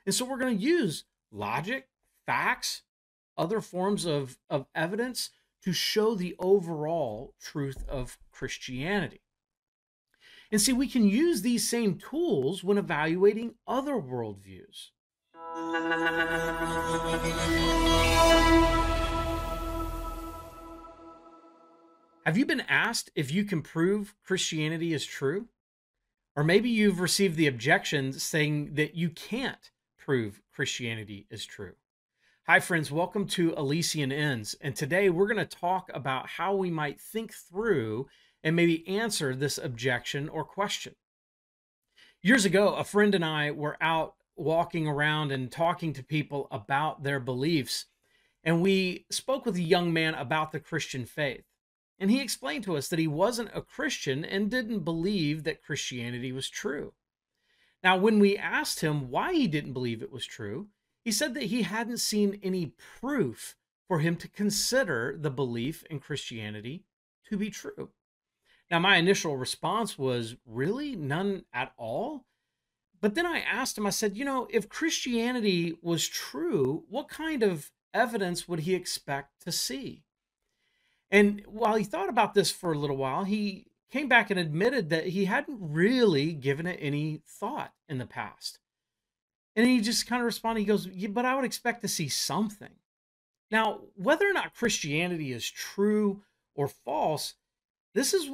And so we're going to use logic, facts, other forms of evidence to show the overall truth of Christianity. And see, we can use these same tools when evaluating other worldviews. Have you been asked if you can prove Christianity is true? Or maybe you've received the objection saying that you can't prove Christianity is true. Hi, friends. Welcome to Elysian Ends. And today we're going to talk about how we might think through and maybe answer this objection or question. Years ago, a friend and I were out walking around and talking to people about their beliefs. And we spoke with a young man about the Christian faith. And he explained to us that he wasn't a Christian and didn't believe that Christianity was true. Now, when we asked him why he didn't believe it was true, he said that he hadn't seen any proof for him to consider the belief in Christianity to be true. Now, my initial response was, really? None at all? But then I asked him, I said, if Christianity was true, what kind of evidence would he expect to see? And while he thought about this for a little while, he came back and admitted that he hadn't really given it any thought in the past. And he just kind of responded, he goes, yeah, but I would expect to see something. Now, whether or not Christianity is true or false, this is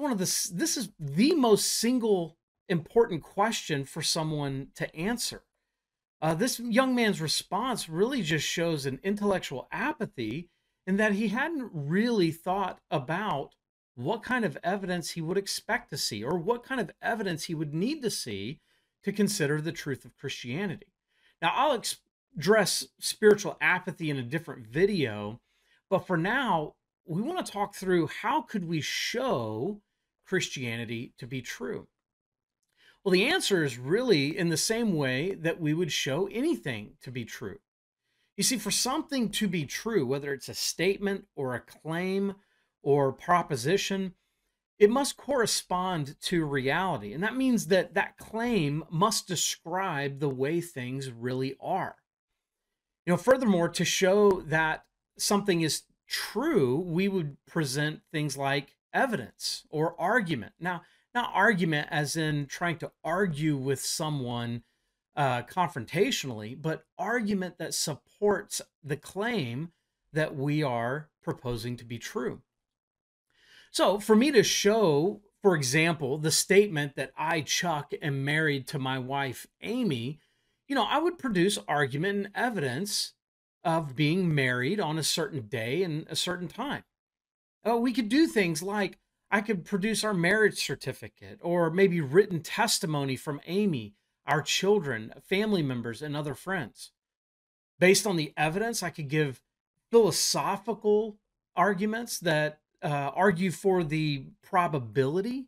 the most single important question for someone to answer. This young man's response really just shows an intellectual apathy in that he hadn't really thought about what kind of evidence he would expect to see or what kind of evidence he would need to see to consider the truth of Christianity. Now, I'll address spiritual apathy in a different video, but for now, we want to talk through how could we show Christianity to be true? Well, the answer is really in the same way that we would show anything to be true. You see, for something to be true, whether it's a statement or a claim or proposition, it must correspond to reality. And that means that that claim must describe the way things really are. Furthermore, to show that something is true, we would present things like evidence or argument. Now, not argument as in trying to argue with someone confrontationally, but argument that supports the claim that we are proposing to be true. So for me to show, for example, the statement that I, Chuck, am married to my wife, Amy, I would produce argument and evidence of being married on a certain day and a certain time. We could do things like I could produce our marriage certificate or maybe written testimony from Amy, our children, family members, and other friends. Based on the evidence, I could give philosophical arguments that argue for the probability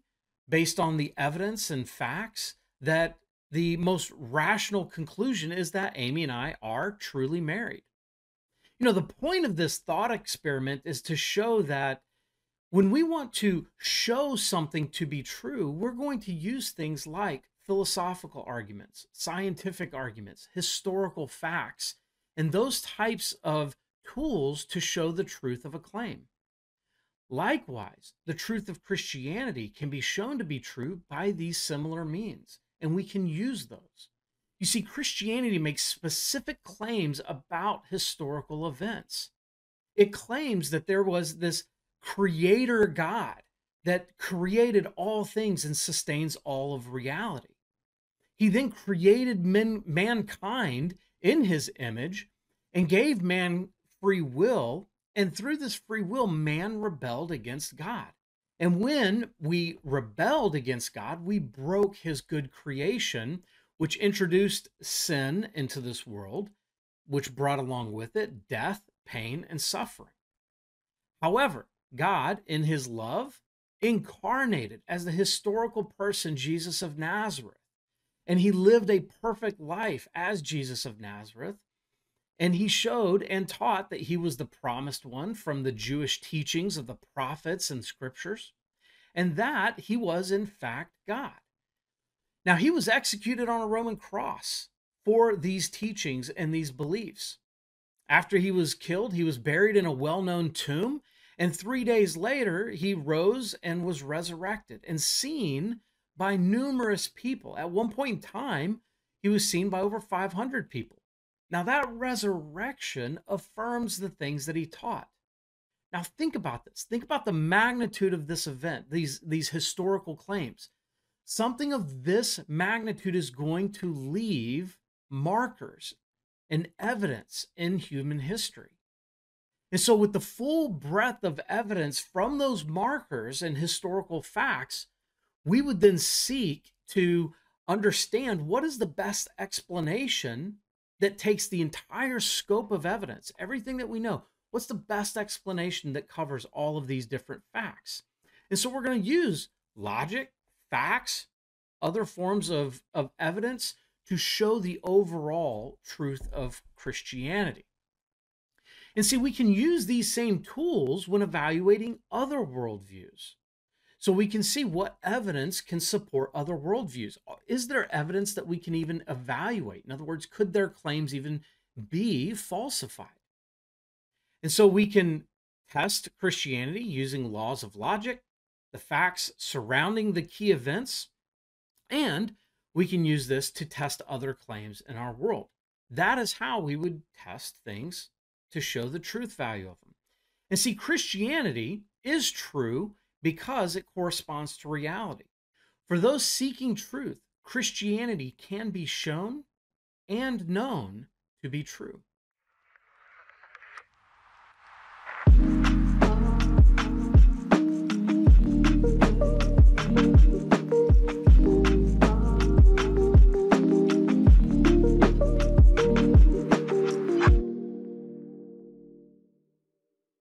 based on the evidence and facts that the most rational conclusion is that Amy and I are truly married. The point of this thought experiment is to show that when we want to show something to be true, we're going to use things like philosophical arguments, scientific arguments, historical facts, and those types of tools to show the truth of a claim. Likewise, the truth of Christianity can be shown to be true by these similar means, and we can use those. You see, Christianity makes specific claims about historical events. It claims that there was this creator God that created all things and sustains all of reality. He then created mankind in his image and gave man free will. And through this free will, man rebelled against God. And when we rebelled against God, we broke his good creation, which introduced sin into this world, which brought along with it death, pain, and suffering. However, God, in his love, incarnated as the historical person Jesus of Nazareth. And he lived a perfect life as Jesus of Nazareth. And he showed and taught that he was the promised one from the Jewish teachings of the prophets and scriptures, and that he was in fact God. Now, he was executed on a Roman cross for these teachings and these beliefs. After he was killed, he was buried in a well known tomb. And 3 days later, he rose and was resurrected and seen by numerous people. At one point in time, he was seen by over 500 people. Now, that resurrection affirms the things that he taught. Now, think about this. Think about the magnitude of this event, these historical claims. Something of this magnitude is going to leave markers and evidence in human history. And so, with the full breadth of evidence from those markers and historical facts, we would then seek to understand what is the best explanation that takes the entire scope of evidence, everything that we know. What's the best explanation that covers all of these different facts? And so, we're going to use logic, facts, other forms of evidence to show the overall truth of Christianity. And see, we can use these same tools when evaluating other worldviews. So we can see what evidence can support other worldviews. Is there evidence that we can even evaluate? In other words, could their claims even be falsified? And so we can test Christianity using laws of logic, the facts surrounding the key events, and we can use this to test other claims in our world. That is how we would test things to show the truth value of them. And see, Christianity is true because it corresponds to reality. For those seeking truth, Christianity can be shown and known to be true.